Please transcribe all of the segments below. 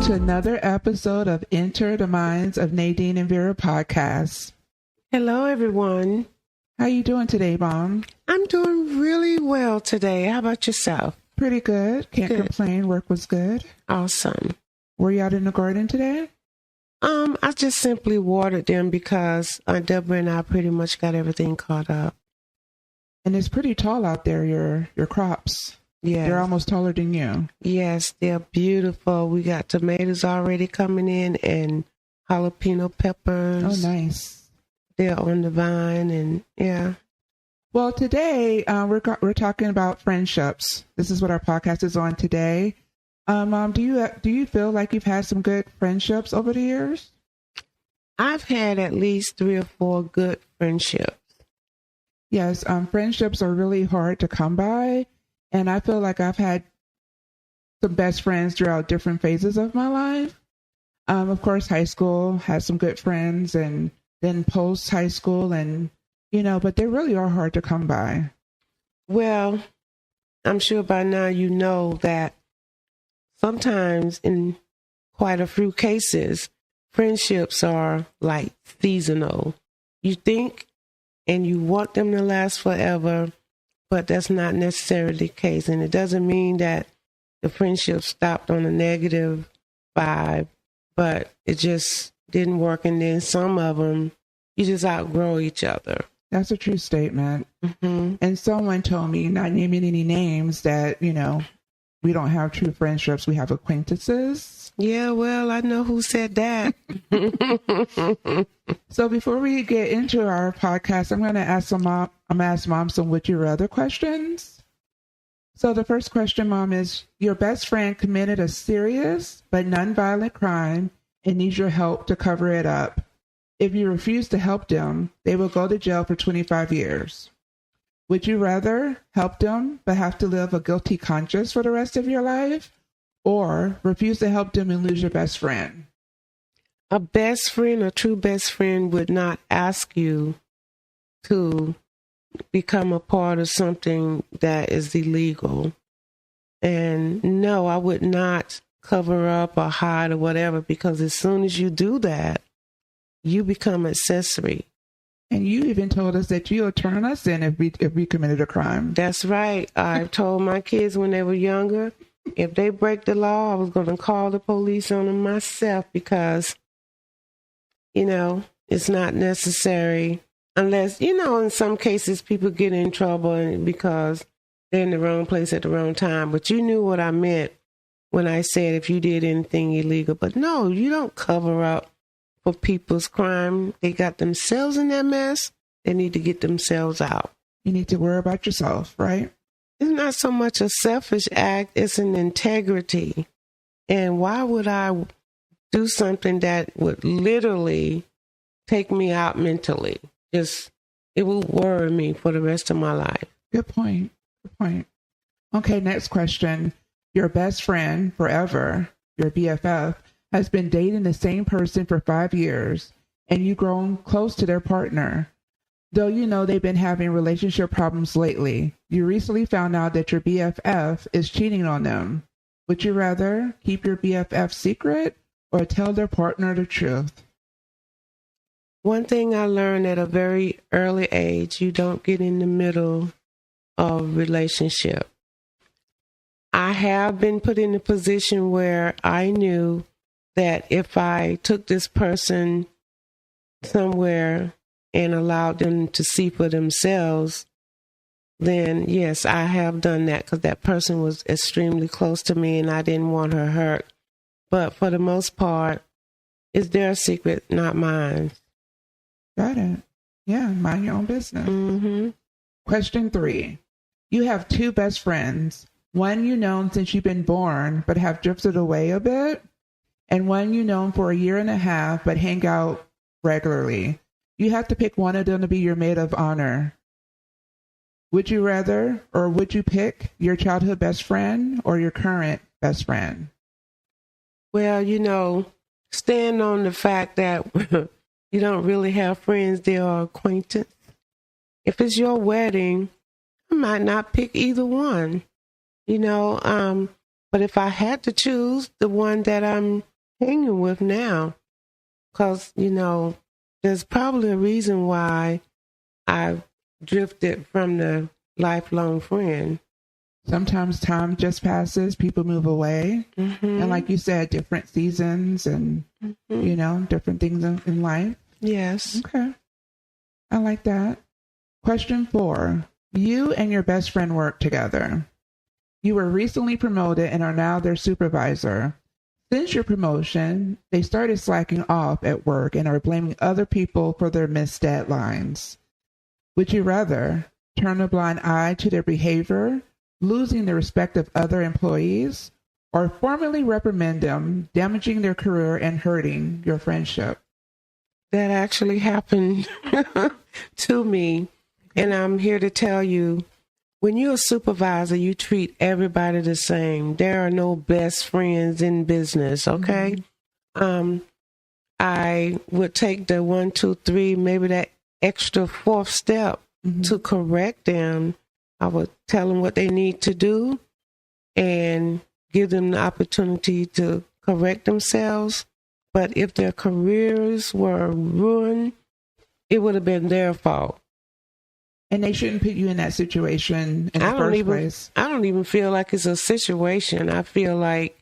Another episode of Enter the Minds of Nadine and Vera podcast. Hello, everyone. How you doing today, Mom? I'm doing really well today. How about yourself? Pretty good. Can't complain. Work was good. Awesome. Were you out in the garden today? I just simply watered them because Deborah and I pretty much got everything caught up. And it's pretty tall out there, your crops. Yes. They're almost taller than you. Yes, they're beautiful. We got tomatoes already coming in and jalapeno peppers. Oh, nice. They're on the vine and yeah. Well, today we're talking about friendships. This is what our podcast is on today. Mom, do you feel like you've had some good friendships over the years? I've had at least 3 or 4 good friendships. Yes, friendships are really hard to come by. And I feel like I've had some best friends throughout different phases of my life. Of course, high school had some good friends, and then post high school, and but they really are hard to come by. Well, I'm sure by now you know that sometimes in quite a few cases, friendships are like seasonal. You think and you want them to last forever, but that's not necessarily the case. And it doesn't mean that the friendship stopped on a negative vibe, but it just didn't work. And then some of them, you just outgrow each other. That's a true statement. Mm-hmm. And someone told me, not naming any names, that, we don't have true friendships. We have acquaintances. Yeah, well, I know who said that. So before we get into our podcast, I'm going to ask Mom some would you rather questions. So the first question, Mom, is your best friend committed a serious but non-violent crime and needs your help to cover it up. If you refuse to help them, they will go to jail for 25 years. Would you rather help them but have to live a guilty conscience for the rest of your life, or refuse to help them and lose your best friend? A best friend, a true best friend, would not ask you to become a part of something that is illegal. And no, I would not cover up or hide or whatever, because as soon as you do that, you become accessory. And you even told us that you'll turn us in if we committed a crime. That's right. I've told my kids when they were younger, if they break the law, I was going to call the police on them myself, because, it's not necessary unless, in some cases people get in trouble because they're in the wrong place at the wrong time. But you knew what I meant when I said if you did anything illegal. But no, you don't cover up for people's crime. They got themselves in that mess. They need to get themselves out. You need to worry about yourself, right? It's not so much a selfish act, it's an integrity. And why would I do something that would literally take me out mentally? It will worry me for the rest of my life. Good point. Okay, next question. Your best friend forever, your BFF, has been dating the same person for 5 years, and you've grown close to their partner. Though they've been having relationship problems lately, you recently found out that your BFF is cheating on them. Would you rather keep your BFF secret or tell their partner the truth? One thing I learned at a very early age, you don't get in the middle of relationship. I have been put in a position where I knew that if I took this person somewhere and allowed them to see for themselves, then yes, I have done that, because that person was extremely close to me and I didn't want her hurt. But for the most part, it's their secret, not mine. Got it. Yeah, mind your own business. Mm-hmm. Question 3. You have 2 best friends. One you known since you've been born, but have drifted away a bit. And one you known for a year and a half, but hang out regularly. You have to pick one of them to be your maid of honor. Would you rather, or would you pick your childhood best friend or your current best friend? Well, stand on the fact that you don't really have friends, they are acquaintance. If it's your wedding, I might not pick either one, but if I had to choose the one that I'm hanging with now, because, there's probably a reason why I drifted from the lifelong friend. Sometimes time just passes, people move away. Mm-hmm. And like you said, different seasons and, different things in life. Yes. Okay. I like that. Question 4. You and your best friend work together. You were recently promoted and are now their supervisor. Since your promotion, they started slacking off at work and are blaming other people for their missed deadlines. Would you rather turn a blind eye to their behavior, losing the respect of other employees, or formally reprimand them, damaging their career and hurting your friendship? That actually happened to me. And I'm here to tell you, when you're a supervisor, you treat everybody the same. There are no best friends in business, okay? Mm-hmm. I would take the 1, 2, 3, maybe that extra 4th step to correct them. I would tell them what they need to do and give them the opportunity to correct themselves. But if their careers were ruined, it would have been their fault. And they shouldn't put you in that situation in the first place. I don't even feel like it's a situation. I feel like,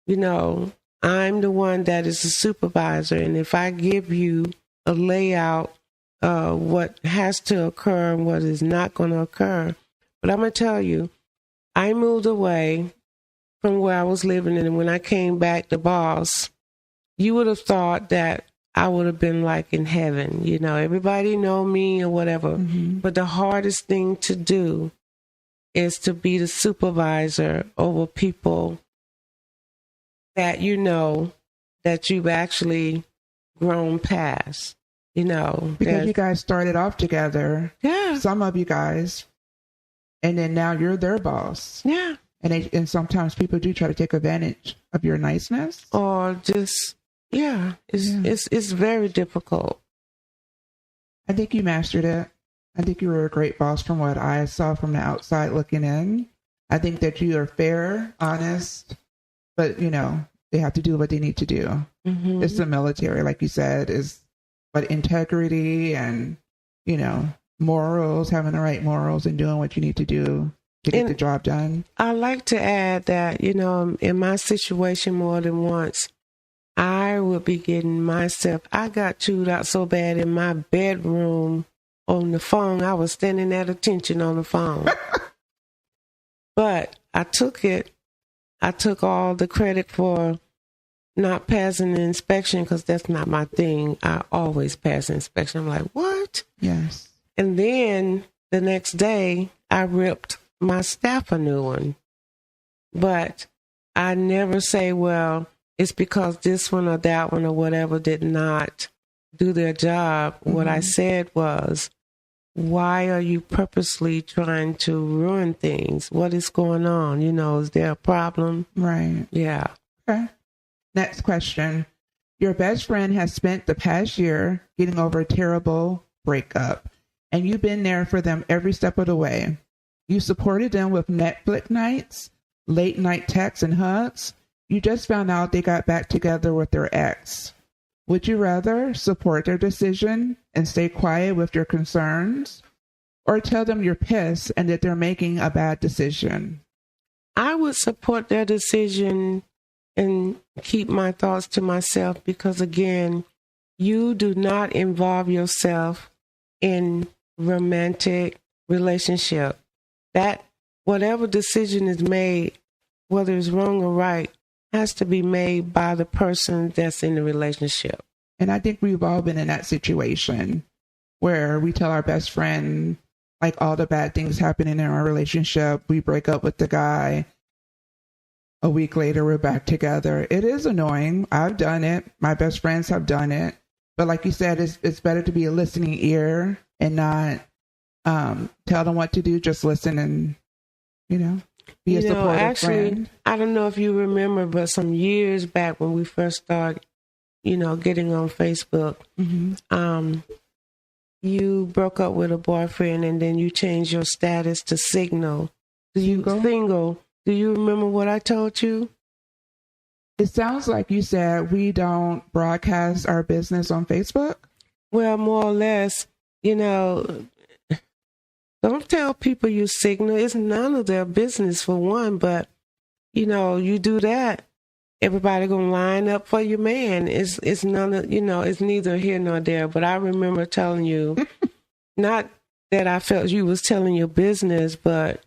I'm the one that is the supervisor. And if I give you a layout of what has to occur and what is not going to occur, but I'm going to tell you, I moved away from where I was living. And when I came back, the boss, you would have thought that I would have been like in heaven, everybody know me or whatever. Mm-hmm. But the hardest thing to do is to be the supervisor over people that that you've actually grown past, Because you guys started off together. Yeah. Some of you guys. And then now you're their boss. Yeah. And sometimes people do try to take advantage of your niceness. Or just... Yeah, it's very difficult. I think you mastered it. I think you were a great boss from what I saw from the outside looking in. I think that you are fair, honest, but, they have to do what they need to do. Mm-hmm. It's the military, like you said, but integrity and, morals, having the right morals and doing what you need to do to get the job done. I like to add that, in my situation more than once, I would be getting myself, I got chewed out so bad in my bedroom on the phone. I was standing at attention on the phone. But I took all the credit for not passing the inspection because that's not my thing. I always pass the inspection. I'm like, what? Yes. And then the next day, I ripped my staff a new one. But I never say, well, it's because this one or that one or whatever did not do their job. Mm-hmm. What I said was, why are you purposely trying to ruin things? What is going on? Is there a problem? Right. Yeah. Okay. Next question. Your best friend has spent the past year getting over a terrible breakup, and you've been there for them every step of the way. You supported them with Netflix nights, late night texts and hugs. You just found out they got back together with their ex. Would you rather support their decision and stay quiet with your concerns, or tell them you're pissed and that they're making a bad decision? I would support their decision and keep my thoughts to myself because, again, you do not involve yourself in romantic relationship. That whatever decision is made, whether it's wrong or right, has to be made by the person that's in the relationship. And I think we've all been in that situation. where we tell our best friend like all the bad things happening in our relationship. We break up with the guy. A week later, we're back together. It is annoying. I've done it. My best friends have done it. But like you said, it's better to be a listening ear and not tell them what to do. Just listen and, be a supportive friend. I don't know if you remember, but some years back when we first started, getting on Facebook, you broke up with a boyfriend and then you changed your status to single. Single. Do you remember what I told you? It sounds like you said we don't broadcast our business on Facebook. Well, more or less, don't tell people you single. It's none of their business for one, but, you do that, everybody gonna line up for your man. It's none of, it's neither here nor there. But I remember telling you, not that I felt you was telling your business, but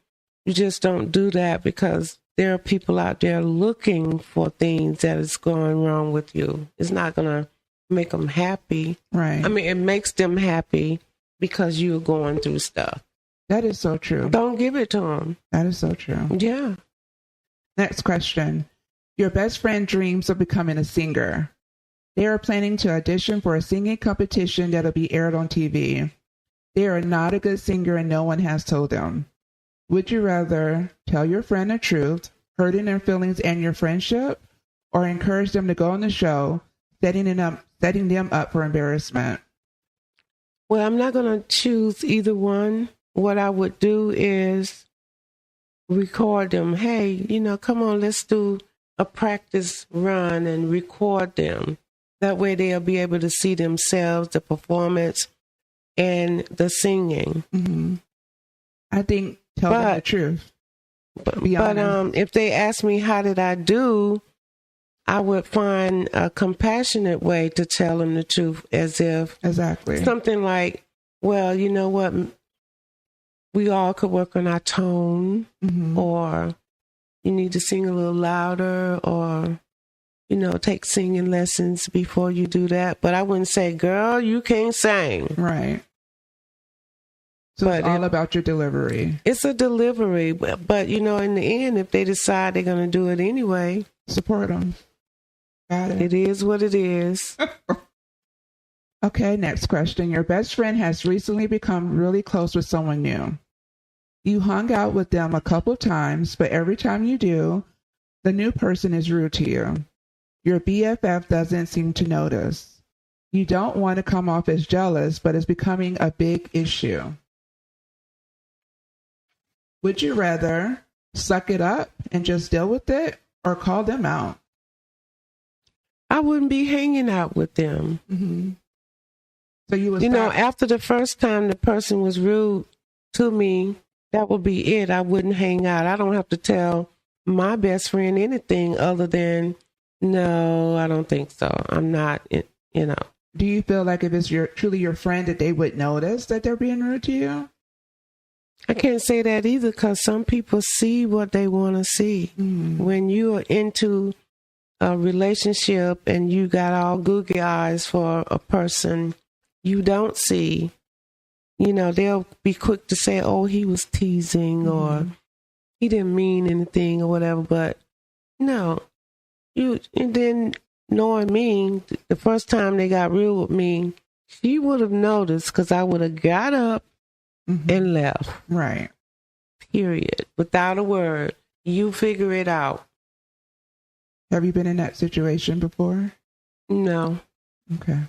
you just don't do that because there are people out there looking for things that is going wrong with you. It's not gonna make them happy. Right. I mean, it makes them happy because you're going through stuff. That is so true. Don't give it to them. That is so true. Yeah. Next question. Your best friend dreams of becoming a singer. They are planning to audition for a singing competition that'll be aired on TV. They are not a good singer and no one has told them. Would you rather tell your friend the truth, hurting their feelings and your friendship, or encourage them to go on the show, setting them up for embarrassment? Well, I'm not going to choose either one. What I would do is record them. Hey, come on, let's do a practice run and record them. That way they'll be able to see themselves, the performance, and the singing. Mm-hmm. I think tell them the truth. But if they ask me how did I do, I would find a compassionate way to tell them the truth, as if something like, well, you know what, we all could work on our tone, or you need to sing a little louder, or take singing lessons before you do that. But I wouldn't say, girl, you can't sing. Right. So it's all about your delivery. It's a delivery. But in the end, if they decide they're going to do it anyway, support them. Got it. It is what it is. Okay, next question. Your best friend has recently become really close with someone new. You hung out with them a couple of times, but every time you do, the new person is rude to you. Your BFF doesn't seem to notice. You don't want to come off as jealous, but it's becoming a big issue. Would you rather suck it up and just deal with it, or call them out? I wouldn't be hanging out with them. Mm-hmm. So you would, after the first time the person was rude to me, that would be it. I wouldn't hang out. I don't have to tell my best friend anything other than, no, I don't think so. I'm not, Do you feel like if it's truly your friend that they would notice that they're being rude to you? I can't say that either, because some people see what they want to see. When you are into a relationship and you got all googly eyes for a person you don't see, they'll be quick to say, oh, he was teasing, or he didn't mean anything, or whatever. But no, and then knowing me, the first time they got real with me, she would have noticed, because I would have got up and left. Right. Period. Without a word. You figure it out. Have you been in that situation before? No. Okay.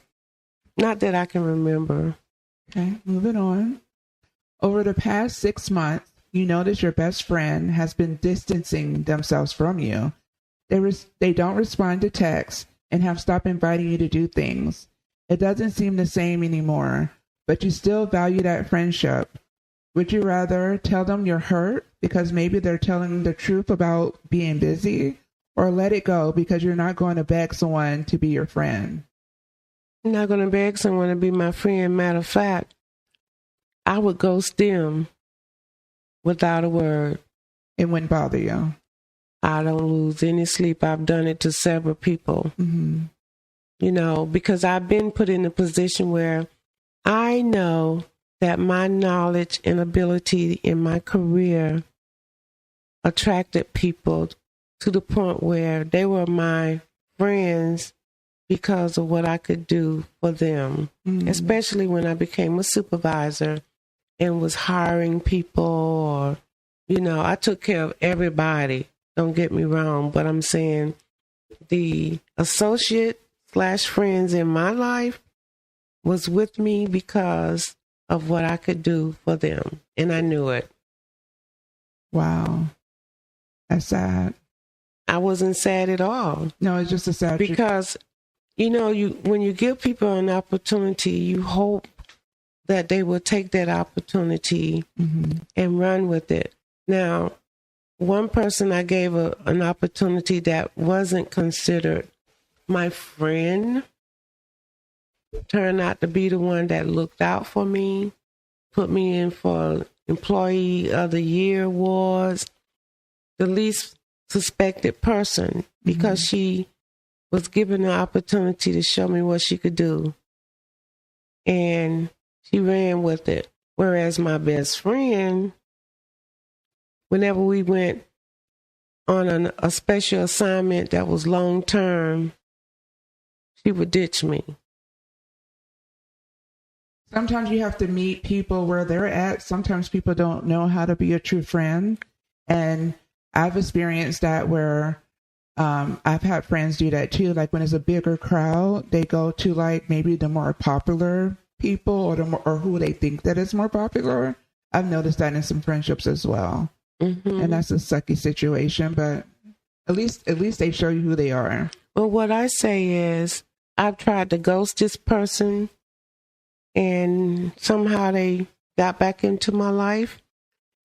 Not that I can remember. Okay, moving on. Over the past 6 months, you notice your best friend has been distancing themselves from you. They don't respond to texts and have stopped inviting you to do things. It doesn't seem the same anymore, but you still value that friendship. Would you rather tell them you're hurt because maybe they're telling the truth about being busy, or let it go because you're not going to beg someone to be your friend? I'm not going to beg someone to be my friend. Matter of fact, I would ghost them without a word. It wouldn't bother you? I don't lose any sleep. I've done it to several people. Because I've been put in a position where I know that my knowledge and ability in my career attracted people to the point where they were my friends because of what I could do for them, especially when I became a supervisor and was hiring people, or, I took care of everybody. Don't get me wrong, but I'm saying the associate/friends in my life was with me because of what I could do for them, and I knew it. Wow. That's sad. I wasn't sad at all. No, it's just a sad because, when you give people an opportunity, you hope that they will take that opportunity and run with it. Now, one person I gave an opportunity that wasn't considered my friend turned out to be the one that looked out for me, put me in for Employee of the Year awards, the least suspected person, because she was given an opportunity to show me what she could do. And she ran with it. Whereas my best friend, whenever we went on a special assignment that was long term, she would ditch me. Sometimes you have to meet people where they're at. Sometimes people don't know how to be a true friend. And I've experienced that where I've had friends do that too. Like when it's a bigger crowd, they go to like maybe the more popular people or who they think that is more popular. I've noticed that in some friendships as well. And that's a sucky situation, but at least they show you who they are. Well, what I say is I've tried to ghost this person, and somehow they got back into my life.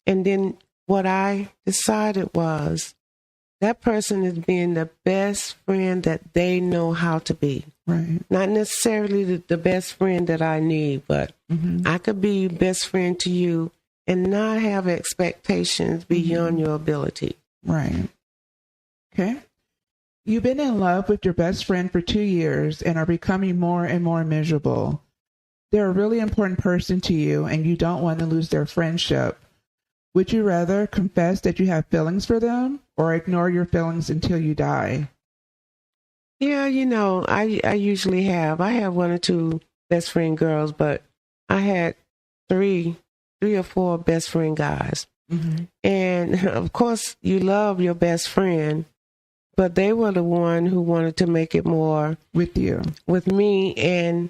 And then what I decided was that person is being the best friend that they know how to be. Right. Not necessarily the best friend that I need, but I could be best friend to you and not have expectations beyond your ability. Right. Okay. You've been in love with your best friend for 2 years and are becoming more and more miserable. They're a really important person to you and you don't want to lose their friendship. Would you rather confess that you have feelings for them or ignore your feelings until you die? Yeah, I usually have. I have 1 or 2 best friend girls, but I had 3 or 4 best friend guys. And of course, you love your best friend, but they were the one who wanted to make it more with me. And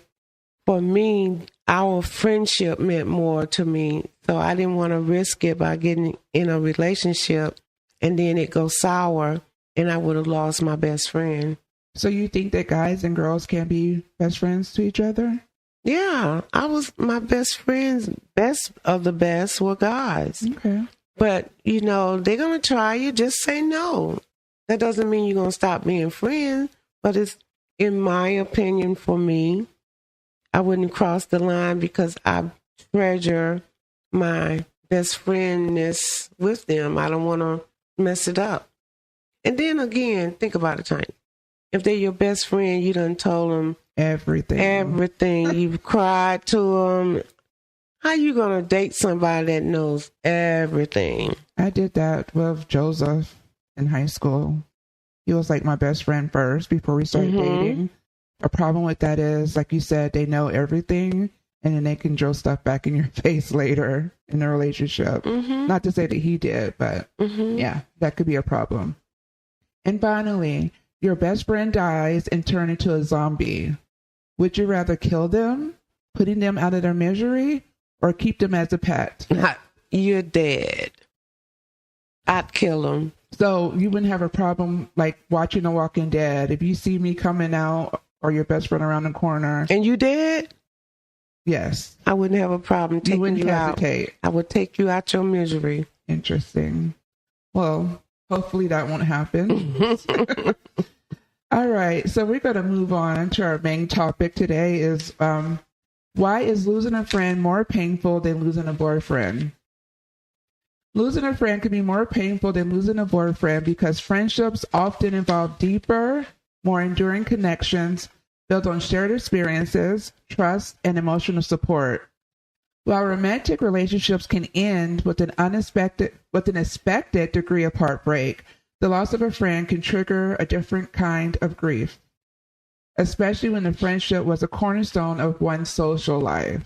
for me, our friendship meant more to me. So I didn't want to risk it by getting in a relationship and then it goes sour and I would have lost my best friend. So you think that guys and girls can be best friends to each other? Yeah, my best friends, best of the best were guys. Okay. But, they're going to try you. Just say no. That doesn't mean you're going to stop being friends. But it's, in my opinion, for me, I wouldn't cross the line because I treasure my best friendness with them. I don't want to mess it up. And then again, think about it, Tiny. If they're your best friend, you done told them everything. You've cried to them. How you going to date somebody that knows everything? I did that with Joseph in high school. He was like my best friend first before we started dating. A problem with that is, like you said, they know everything and then they can drill stuff back in your face later in the relationship. Not to say that he did, but yeah, that could be a problem. And finally, your best friend dies and turns into a zombie. Would you rather kill them, putting them out of their misery, or keep them as a pet? You're dead. I'd kill them. So you wouldn't have a problem like watching The Walking Dead. If you see me coming out or your best friend around the corner. And you dead? Yes. I wouldn't have a problem taking you out. I would take you out your misery. Interesting. Well, hopefully that won't happen. All right. So we're going to move on to our main topic today is why is losing a friend more painful than losing a boyfriend? Losing a friend can be more painful than losing a boyfriend because friendships often involve deeper, more enduring connections built on shared experiences, trust, and emotional support. While romantic relationships can end with an expected degree of heartbreak, the loss of a friend can trigger a different kind of grief, especially when the friendship was a cornerstone of one's social life.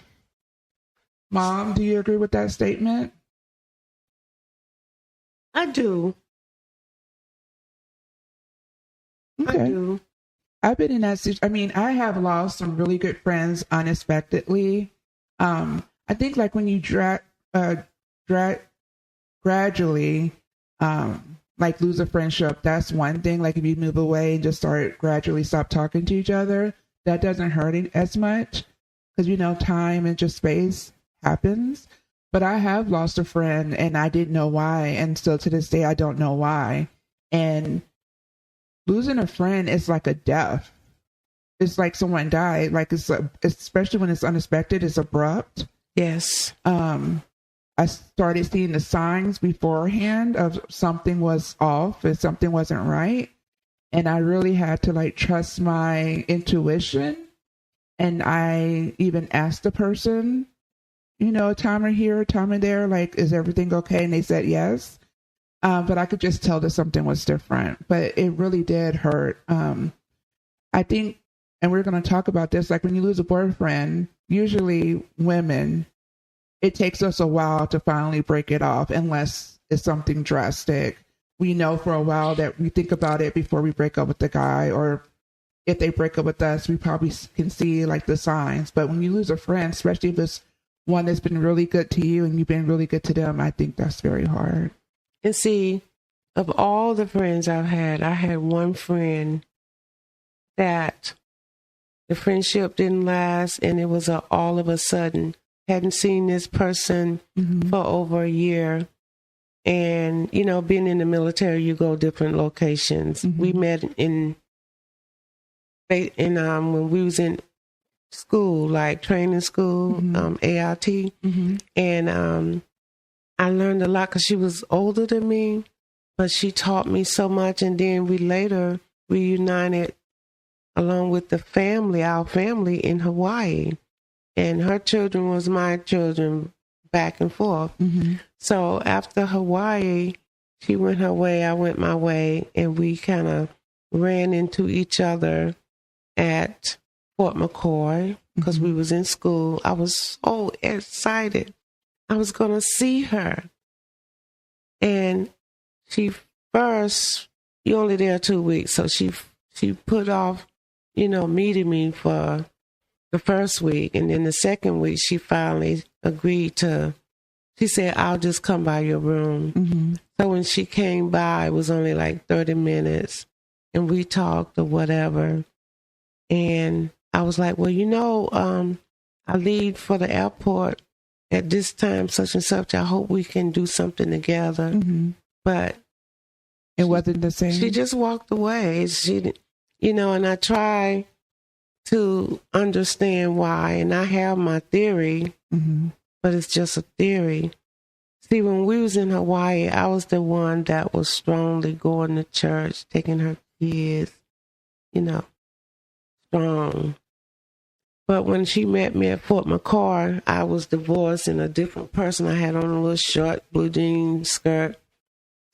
Mom, do you agree with that statement? I do. Okay. I do. I've been in that situation. I mean, I have lost some really good friends unexpectedly. I think like when you gradually, like lose a friendship, that's one thing. Like if you move away and just gradually stop talking to each other, that doesn't hurt it as much because, you know, time and just space happens. But I have lost a friend and I didn't know why. And still to this day, I don't know why. And losing a friend is like a death. It's like someone died. Like especially when it's unexpected, it's abrupt. Yes. I started seeing the signs beforehand of something was off and something wasn't right. And I really had to like trust my intuition. And I even asked the person, you know, a timer here, a timer there, like, is everything okay? And they said yes. But I could just tell that something was different. But it really did hurt. I think, and we're going to talk about this, like when you lose a boyfriend, usually women, it takes us a while to finally break it off unless it's something drastic. We know for a while that we think about it before we break up with the guy, or if they break up with us, we probably can see like the signs. But when you lose a friend, especially if it's one that's been really good to you and you've been really good to them, I think that's very hard. And see, of all the friends I had one friend that the friendship didn't last, and it was all of a sudden. Hadn't seen this person for over a year. And, you know, being in the military, you go different locations. We met in when we was in school, like training school, AIT. And I learned a lot because she was older than me, but she taught me so much. And then we later reunited along with the family, our family in Hawaii. And her children was my children, back and forth. So after Hawaii, she went her way, I went my way, and we kind of ran into each other at Fort McCoy because we was in school. I was so excited. I was going to see her. And you only there 2 weeks, so she put off, you know, meeting me for the first week. And then the second week, she finally agreed she said, I'll just come by your room. So when she came by, it was only like 30 minutes and we talked or whatever. And I was like, well, you know, I leave for the airport at this time, such and such. I hope we can do something together. But it wasn't the same. She just walked away. She, you know, and I try to understand why, and I have my theory, but it's just a theory. See, when we was in Hawaii, I was the one that was strongly going to church, taking her kids, you know, strong. But when she met me at Fort McCoy, I was divorced and a different person. I had on a little short blue jean skirt.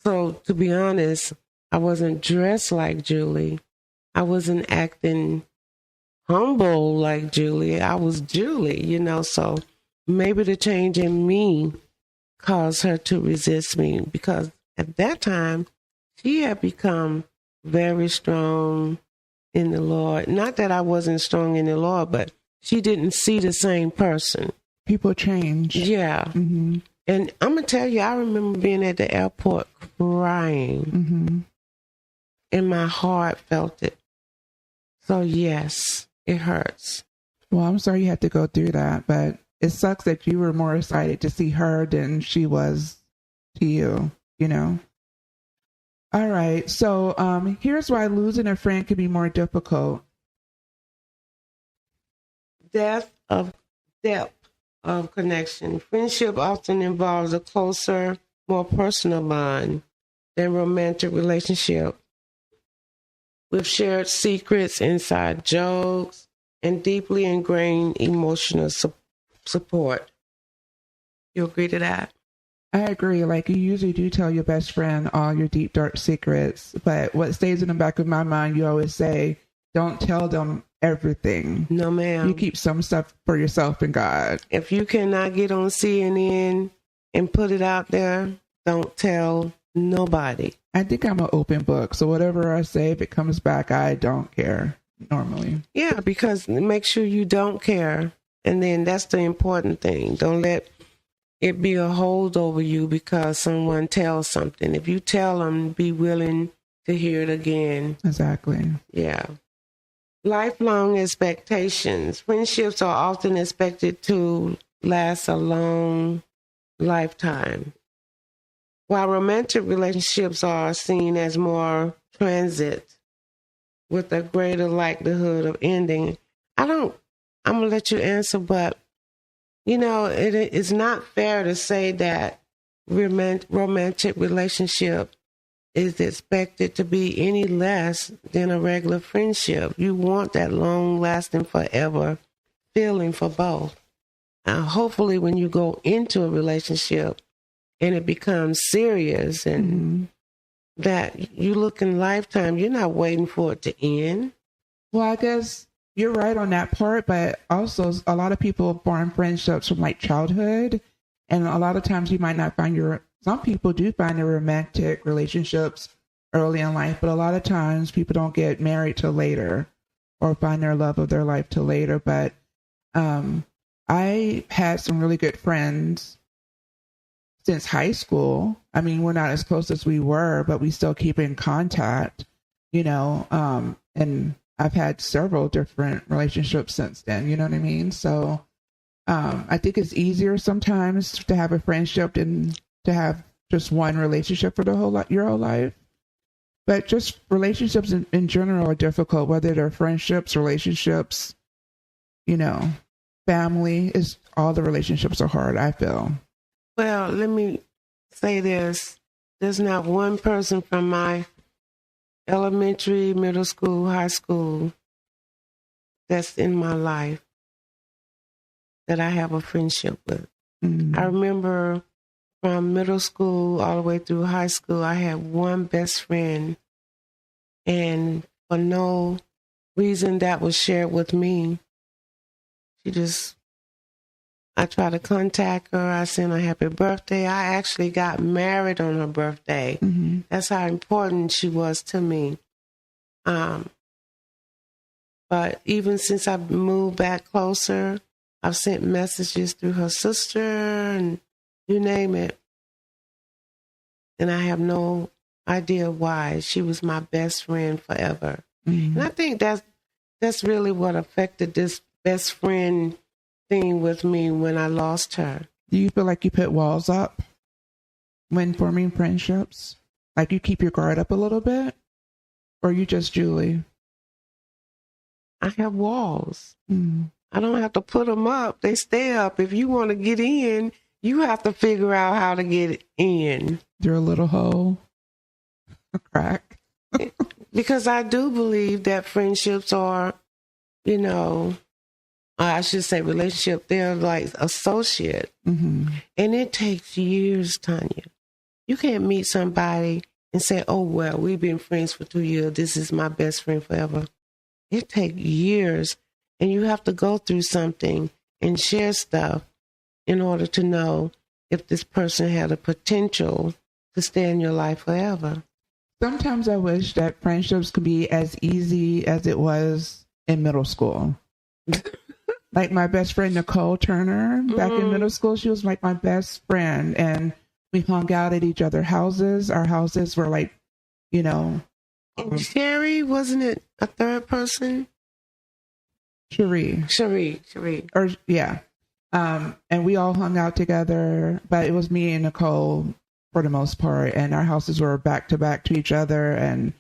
So to be honest, I wasn't dressed like Julie. I wasn't acting humble like Julie. I was Julie, you know, so maybe the change in me caused her to resist me because at that time she had become very strong in the Lord. Not that I wasn't strong in the Lord, but she didn't see the same person. People change. Yeah. And I'm going to tell you, I remember being at the airport crying and my heart felt it. So yes, it hurts. Well, I'm sorry you had to go through that, but it sucks that you were more excited to see her than she was to you, you know? All right. So here's why losing a friend can be more difficult. Depth of connection. Friendship often involves a closer, more personal bond than romantic relationship. with shared secrets, inside jokes, and deeply ingrained emotional support. You agree to that? I agree. Like, you usually do tell your best friend all your deep, dark secrets, but what stays in the back of my mind, you always say, don't tell them everything. No, ma'am. You keep some stuff for yourself and God. If you cannot get on CNN and put it out there, don't tell nobody. I think I'm an open book, so whatever I say, if it comes back, I don't care normally. Yeah, because make sure you don't care. And then that's the important thing. Don't let it be a hold over you because someone tells something. If you tell them, be willing to hear it again. Exactly. Yeah. Lifelong expectations. Friendships are often expected to last a long lifetime. While romantic relationships are seen as more transit with a greater likelihood of ending, I'm going to let you answer, but it is not fair to say that romantic relationship is expected to be any less than a regular friendship. You want that long-lasting, forever feeling for both. Now, hopefully, when you go into a relationship and it becomes serious and that you look in lifetime, you're not waiting for it to end. Well, I guess you're right on that part, but also a lot of people form friendships from like childhood, and a lot of times you might not find some people do find their romantic relationships early in life, but a lot of times people don't get married till later or find their love of their life till later. But I had some really good friends since high school. I mean, we're not as close as we were, but we still keep in contact, and I've had several different relationships since then, you know what I mean? So I think it's easier sometimes to have a friendship than to have just one relationship for your whole life. But just relationships in general are difficult, whether they're friendships, relationships, family, all the relationships are hard, I feel. Well, let me say this. There's not one person from my elementary, middle school, high school that's in my life that I have a friendship with. Mm-hmm. I remember from middle school all the way through high school, I had one best friend, and for no reason that was shared with me, I tried to contact her. I sent her happy birthday. I actually got married on her birthday. Mm-hmm. That's how important she was to me. But even since I moved back closer, I've sent messages through her sister and you name it. And I have no idea why. She was my best friend forever. Mm-hmm. And I think that's really what affected this best friend thing with me when I lost her. Do you feel like you put walls up when forming friendships? Like you keep your guard up a little bit? Or you just Julie? I have walls. Mm. I don't have to put them up. They stay up. If you want to get in, you have to figure out how to get in. Your little hole, a crack. Because I do believe that friendships are, I should say relationship, they're like associate. Mm-hmm. And it takes years, Tanya. You can't meet somebody and say, oh, well, we've been friends for 2 years. This is my best friend forever. It takes years. And you have to go through something and share stuff in order to know if this person had a potential to stay in your life forever. Sometimes I wish that friendships could be as easy as it was in middle school. Like my best friend, Nicole Turner, back in middle school, she was like my best friend. And we hung out at each other's houses. Our houses were like, And Sherry, wasn't it a third person? Cherie. Or, yeah. And we all hung out together, but it was me and Nicole for the most part. And our houses were back to back to each other. And,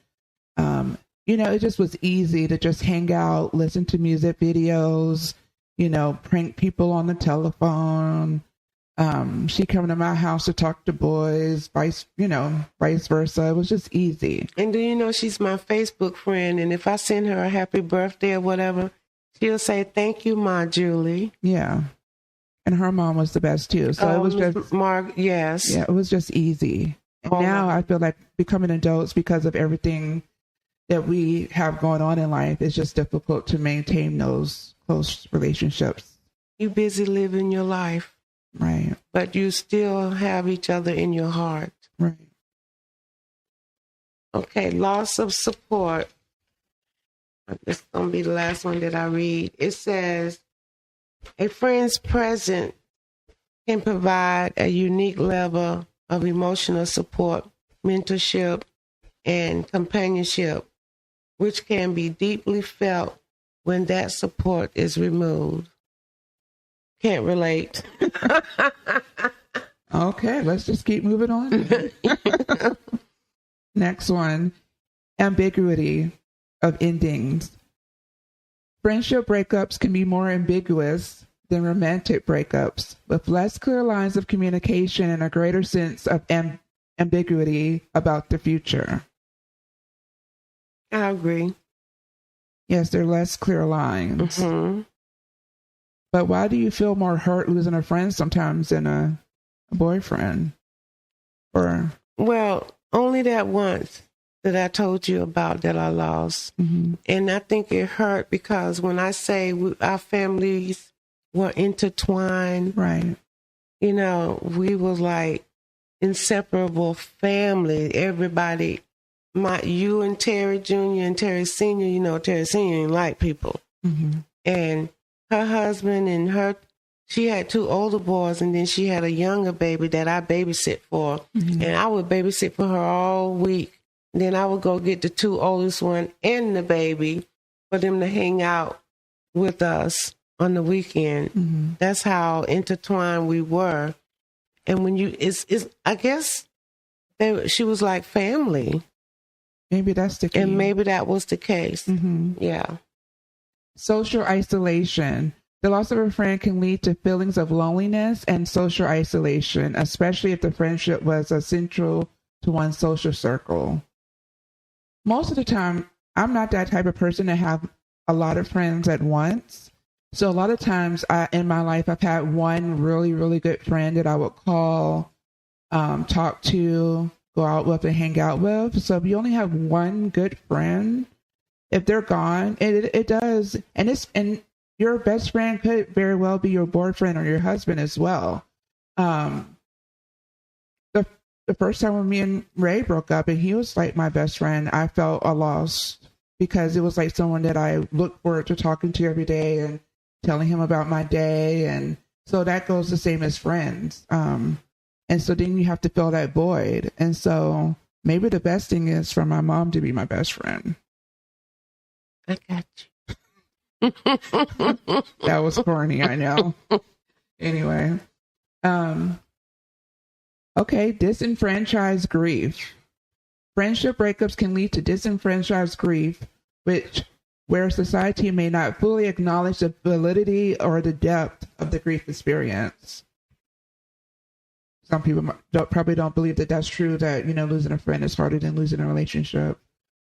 it just was easy to just hang out, listen to music videos, prank people on the telephone, She come to my house to talk to boys, vice versa. It was just easy. And do you know she's my Facebook friend? And if I send her a happy birthday or whatever, she'll say, "Thank you, Ma Julie." Yeah. And her mom was the best too. So it was just yes. Yeah, it was just easy. And now I feel like becoming adults, because of everything that we have going on in life, it's just difficult to maintain those close relationships. You busy living your life. Right. But you still have each other in your heart. Right. Okay, loss of support. This is going to be the last one that I read. It says, a friend's presence can provide a unique level of emotional support, mentorship, and companionship, which can be deeply felt when that support is removed. Can't relate. Okay, let's just keep moving on. Next one, ambiguity of endings. Friendship breakups can be more ambiguous than romantic breakups, with less clear lines of communication and a greater sense of ambiguity about the future. I agree. Yes, there are less clear lines. Mm-hmm. But why do you feel more hurt losing a friend sometimes than a boyfriend? Well, only that once that I told you about that I lost. Mm-hmm. And I think it hurt because when I say our families were intertwined, right? You know, we was like inseparable family. Everybody, you and Terry Jr. and Terry Sr., you know, Terry Sr. didn't like people. Mm-hmm. And her husband and she had 2 older boys, and then she had a younger baby that I babysit for. Mm-hmm. And I would babysit for her all week. Then I would go get the 2 oldest one and the baby for them to hang out with us on the weekend. Mm-hmm. That's how intertwined we were. And when I guess she was like family. Maybe that's the key. And maybe that was the case. Mm-hmm. Yeah. Social isolation. The loss of a friend can lead to feelings of loneliness and social isolation, especially if the friendship was essential to one's social circle. Most of the time, I'm not that type of person to have a lot of friends at once. So a lot of times in my life, I've had one really, really good friend that I would call, talk to, go out with, and hang out with. So if you only have one good friend, if they're gone, it does. And your best friend could very well be your boyfriend or your husband as well. The first time when me and Ray broke up and he was like my best friend, I felt a loss because it was like someone that I looked forward to talking to every day and telling him about my day. And so that goes the same as friends. And so then you have to fill that void. And so maybe the best thing is for my mom to be my best friend. I got you. That was corny, I know. Anyway. Okay, disenfranchised grief. Friendship breakups can lead to disenfranchised grief, where society may not fully acknowledge the validity or the depth of the grief experience. Some people probably don't believe that that's true, that, losing a friend is harder than losing a relationship.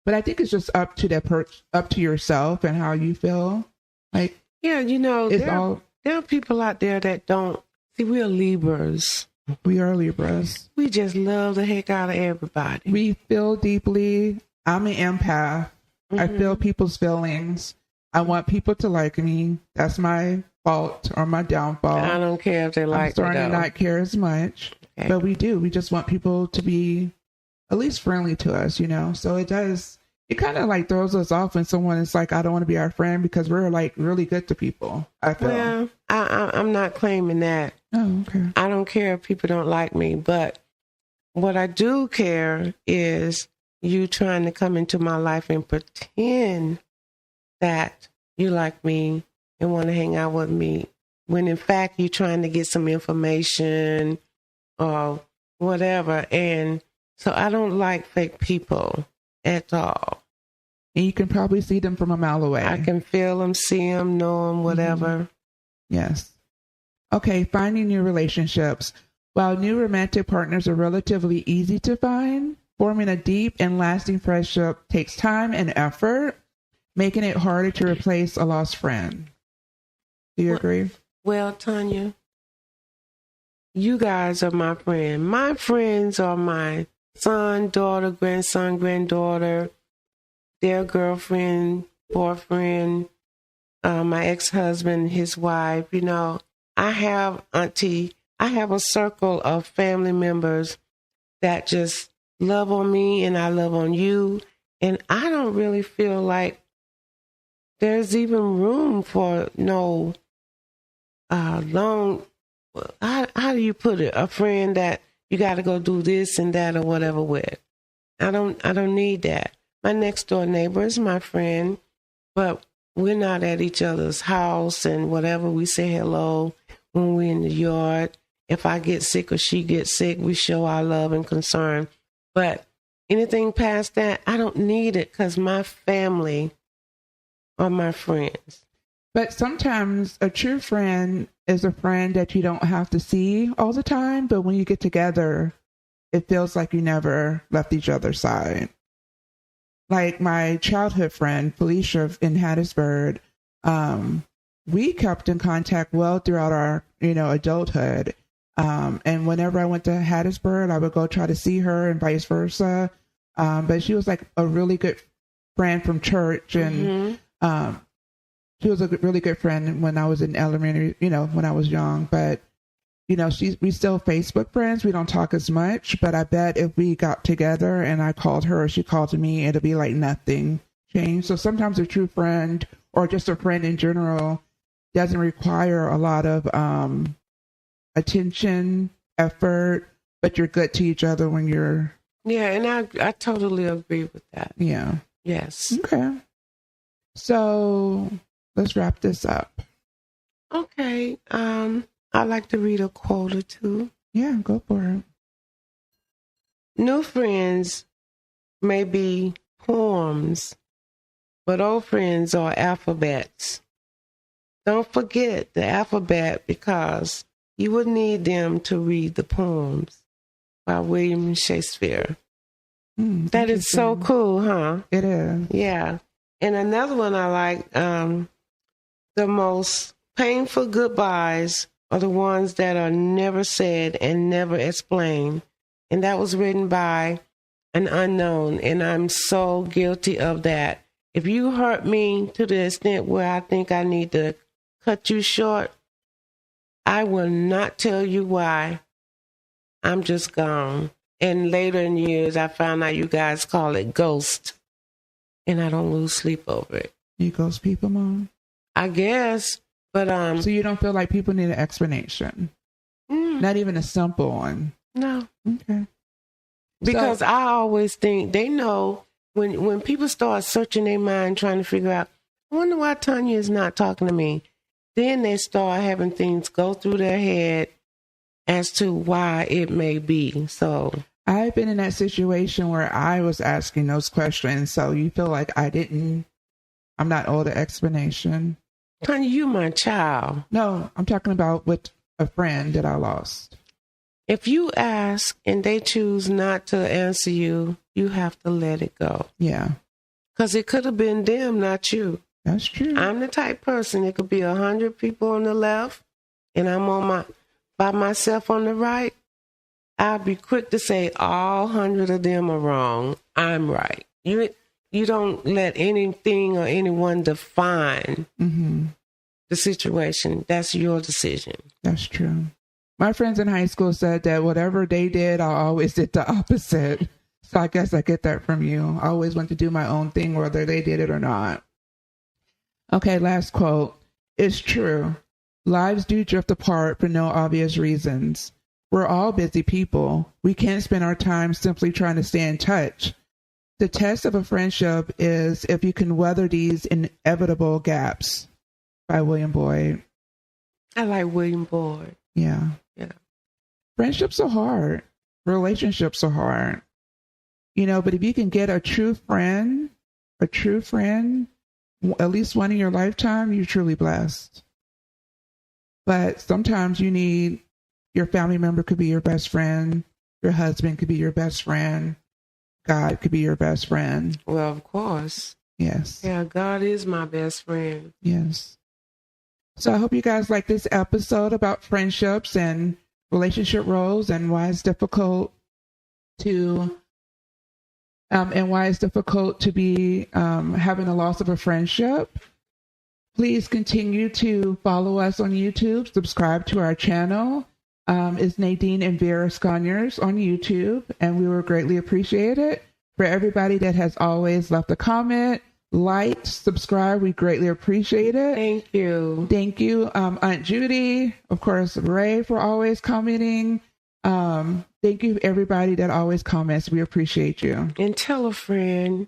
But I think it's just up to up to yourself and how you feel. Like, yeah, there are people out there that don't see. We are Libras. We are Libras. We just love the heck out of everybody. We feel deeply. I'm an empath. Mm-hmm. I feel people's feelings. I want people to like me. That's my fault or my downfall. I don't care if they like me. I'm starting to not care as much. Okay. But we do. We just want people to be at least friendly to us, So it kind of like throws us off when someone is like, I don't want to be our friend, because we're like really good to people, I feel. Well, I'm not claiming that. Oh, okay. I don't care if people don't like me, but what I do care is you trying to come into my life and pretend that you like me and want to hang out with me, when in fact you're trying to get some information or whatever. And so I don't like fake people at all. And you can probably see them from a mile away. I can feel them, see them, know them, whatever. Mm-hmm. Yes. Okay, finding new relationships. While new romantic partners are relatively easy to find, forming a deep and lasting friendship takes time and effort, making it harder to replace a lost friend. Do you agree? Well, Tanya, you guys are my friend. My friends are my son, daughter, grandson, granddaughter, their girlfriend, boyfriend, my ex-husband, his wife. You know, I have a circle of family members that just love on me and I love on you. And I don't really feel like there's even room for no long, how do you put it? A friend that you got to go do this and that or whatever with. I don't need that. My next door neighbor is my friend, but we're not at each other's house and whatever. We say hello when we're in the yard. If I get sick or she gets sick, we show our love and concern. But anything past that, I don't need it because my family are my friends. But sometimes a true friend is a friend that you don't have to see all the time, but when you get together, it feels like you never left each other's side. Like my childhood friend, Felicia in Hattiesburg, we kept in contact well throughout our, adulthood. And whenever I went to Hattiesburg, I would go try to see her and vice versa. But she was like a really good friend from church, and she was a really good friend when I was in elementary, when I was young. But, we still Facebook friends. We don't talk as much, but I bet if we got together and I called her or she called me, it'd be like nothing changed. So sometimes a true friend or just a friend in general doesn't require a lot of attention, effort, but you're good to each other when you're... Yeah, and I totally agree with that. Yeah. Yes. Okay. So let's wrap this up. Okay. I'd like to read a quote or two. Yeah, go for it. New friends may be poems, but old friends are alphabets. Don't forget the alphabet because you would need them to read the poems by William Shakespeare. That is so cool, huh? It is. Yeah. And another one I like, the most painful goodbyes are the ones that are never said and never explained. And that was written by an unknown. And I'm so guilty of that. If you hurt me to the extent where I think I need to cut you short, I will not tell you why. I'm just gone. And later in years, I found out you guys call it ghost. And I don't lose sleep over it. You ghost people, Mom? I guess. But so you don't feel like people need an explanation? Not even a simple one? No. Okay. Because I always think they know when people start searching their mind trying to figure out, I wonder why Tanya is not talking to me. Then they start having things go through their head as to why it may be. So I've been in that situation where I was asking those questions. So you feel like I'm not owed an explanation. Tanya, you my child. No, I'm talking about with a friend that I lost. If you ask and they choose not to answer you, you have to let it go. Yeah. Because it could have been them, not you. That's true. I'm the type person, it could be 100 people on the left and I'm by myself on the right. I'll be quick to say all 100 of them are wrong. I'm right. You don't let anything or anyone define the situation. That's your decision. That's true. My friends in high school said that whatever they did, I always did the opposite. So I guess I get that from you. I always went to do my own thing, whether they did it or not. Okay, last quote. It's true. Lives do drift apart for no obvious reasons. We're all busy people. We can't spend our time simply trying to stay in touch. The test of a friendship is if you can weather these inevitable gaps. By William Boyd. I like William Boyd. Yeah. Friendships are hard. Relationships are hard. But if you can get a true friend, at least one in your lifetime, you're truly blessed. but sometimes you need your family member could be your best friend. Your husband could be your best friend. God could be your best friend. Well, of course. Yes. Yeah, God is my best friend. Yes. So I hope you guys like this episode about friendships and relationship roles and why it's difficult to be having the loss of a friendship. Please continue to follow us on YouTube, subscribe to our channel. It's Nadine and Vera Sconyers on YouTube, and we will greatly appreciate it. For everybody that has always left a comment, like, subscribe, we greatly appreciate it. Thank you. Thank you, Aunt Judy, of course, Ray, for always commenting. Thank you, everybody that always comments. We appreciate you. And tell a friend.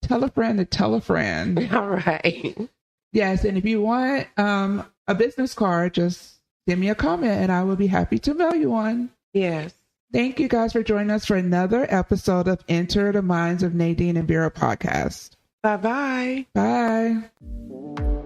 Tell a friend to tell a friend. All right. Yes, and if you want a business card, just send me a comment and I will be happy to mail you one. Yes. Thank you guys for joining us for another episode of Enter the Minds of Nadine and Vera podcast. Bye-bye. Bye.